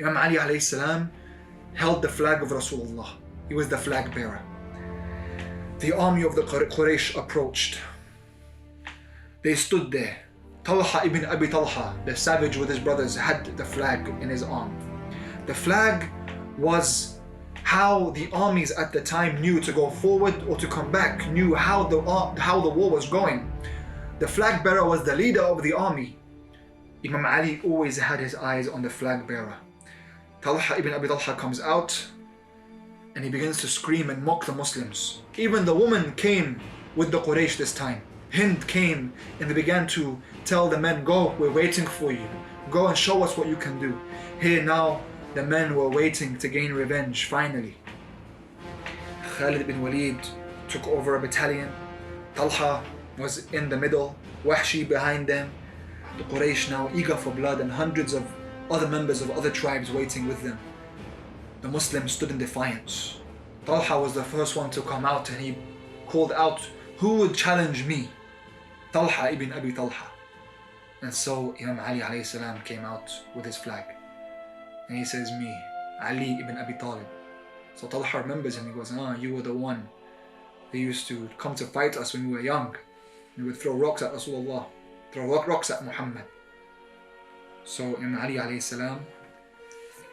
Imam Ali alayhi salam held the flag of Rasulullah. He was the flag bearer. The army of the Quraysh approached. They stood there. Talha ibn Abi Talha, the savage with his brothers, had the flag in his arm. The flag was how the armies at the time knew to go forward or to come back, knew how the war was going. The flag bearer was the leader of the army. Imam Ali always had his eyes on the flag bearer. Talha ibn Abi Talha comes out and he begins to scream and mock the Muslims. Even the woman came with the Quraysh this time. Hind came and they began to tell the men, go, we're waiting for you. Go and show us what you can do. Here now, the men were waiting to gain revenge, finally. Khalid bin Walid took over a battalion. Talha was in the middle, Wahshi behind them. The Quraysh now eager for blood and hundreds of other members of other tribes waiting with them. The Muslims stood in defiance. Talha was the first one to come out and he called out, who would challenge me? Talha ibn Abi Talha. And so Imam Ali alayhi salam came out with his flag. And he says, me, Ali ibn Abi Talib. So Talha remembers him. He goes, you were the one who used to come to fight us when we were young. We would throw rocks at Rasulullah, throw rocks at Muhammad. So Imam Ali alayhi salam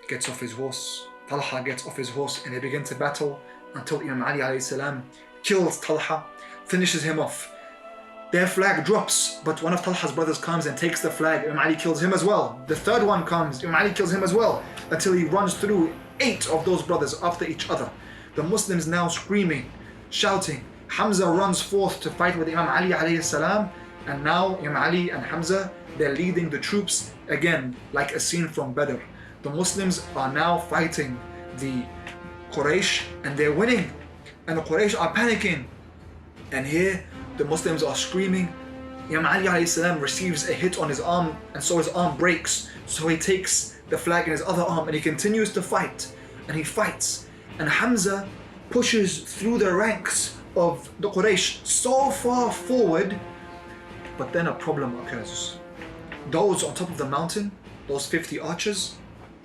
gets off his horse. Talha gets off his horse and they begin to battle until Imam Ali alayhi salam kills Talha, finishes him off. Their flag drops, but one of Talha's brothers comes and takes the flag. Imam Ali kills him as well. The third one comes, Imam Ali kills him as well, until he runs through 8 of those brothers after each other. The Muslims now screaming, shouting. Hamza runs forth to fight with Imam Ali alayhi salam, and now Imam Ali and Hamza, they're leading the troops again, like a scene from Badr. The Muslims are now fighting the Quraysh and they're winning, and the Quraysh are panicking. And here the Muslims are screaming. Imam Ali alayhi salam receives a hit on his arm, and so his arm breaks. So he takes the flag in his other arm and he continues to fight, and he fights. And Hamza pushes through the ranks of the Quraysh so far forward, but then a problem occurs. Those on top of the mountain, those 50 archers,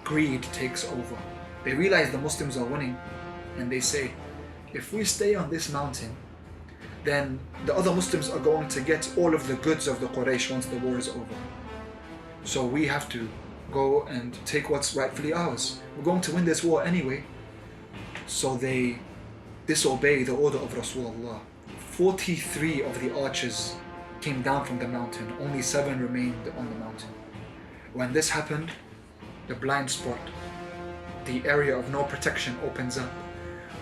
greed takes over. They realize the Muslims are winning, and they say, if we stay on this mountain, then the other Muslims are going to get all of the goods of the Quraysh once the war is over. So we have to go and take what's rightfully ours. We're going to win this war anyway. So they disobey the order of Rasulullah. 43 of the archers came down from the mountain. Only 7 remained on the mountain. When this happened, the blind spot, the area of no protection opens up.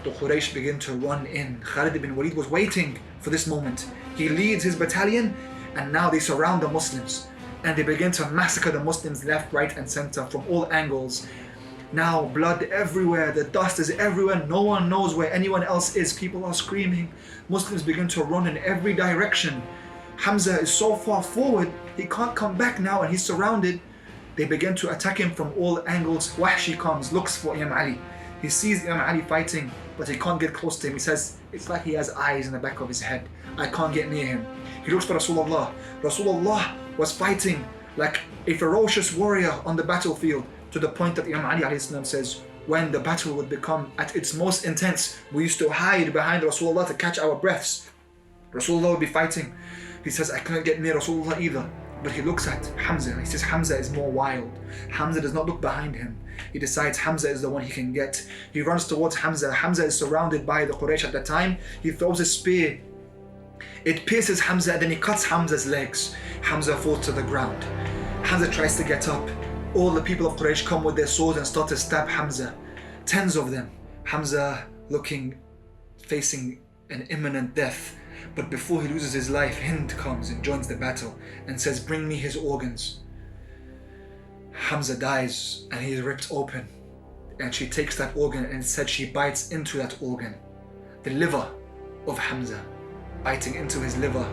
The Quraysh begin to run in. Khalid ibn Walid was waiting for this moment. He leads his battalion and now they surround the Muslims and they begin to massacre the Muslims left, right and center from all angles. Now blood everywhere, the dust is everywhere, no one knows where anyone else is. People are screaming. Muslims begin to run in every direction. Hamza is so far forward, he can't come back now and he's surrounded. They begin to attack him from all angles. Wahshi comes, looks for Imam Ali. He sees Imam Ali fighting, but he can't get close to him. He says, it's like he has eyes in the back of his head. I can't get near him. He looks for Rasulullah. Rasulullah was fighting like a ferocious warrior on the battlefield, to the point that Imam Ali ﷺ says, when the battle would become at its most intense, we used to hide behind Rasulullah to catch our breaths. Rasulullah would be fighting. He says, I couldn't get near Rasulullah either. But he looks at Hamza and he says, Hamza is more wild. Hamza does not look behind him. He decides Hamza is the one he can get. He runs towards Hamza. Hamza is surrounded by the Quraysh at the time. He throws a spear. It pierces Hamza and then he cuts Hamza's legs. Hamza falls to the ground. Hamza tries to get up. All the people of Quraysh come with their swords and start to stab Hamza. 10s of them. Hamza facing an imminent death. But before he loses his life, Hind comes and joins the battle and says, bring me his organs. Hamza dies and he is ripped open. And she takes that organ and said she bites into that organ. The liver of Hamza, biting into his liver.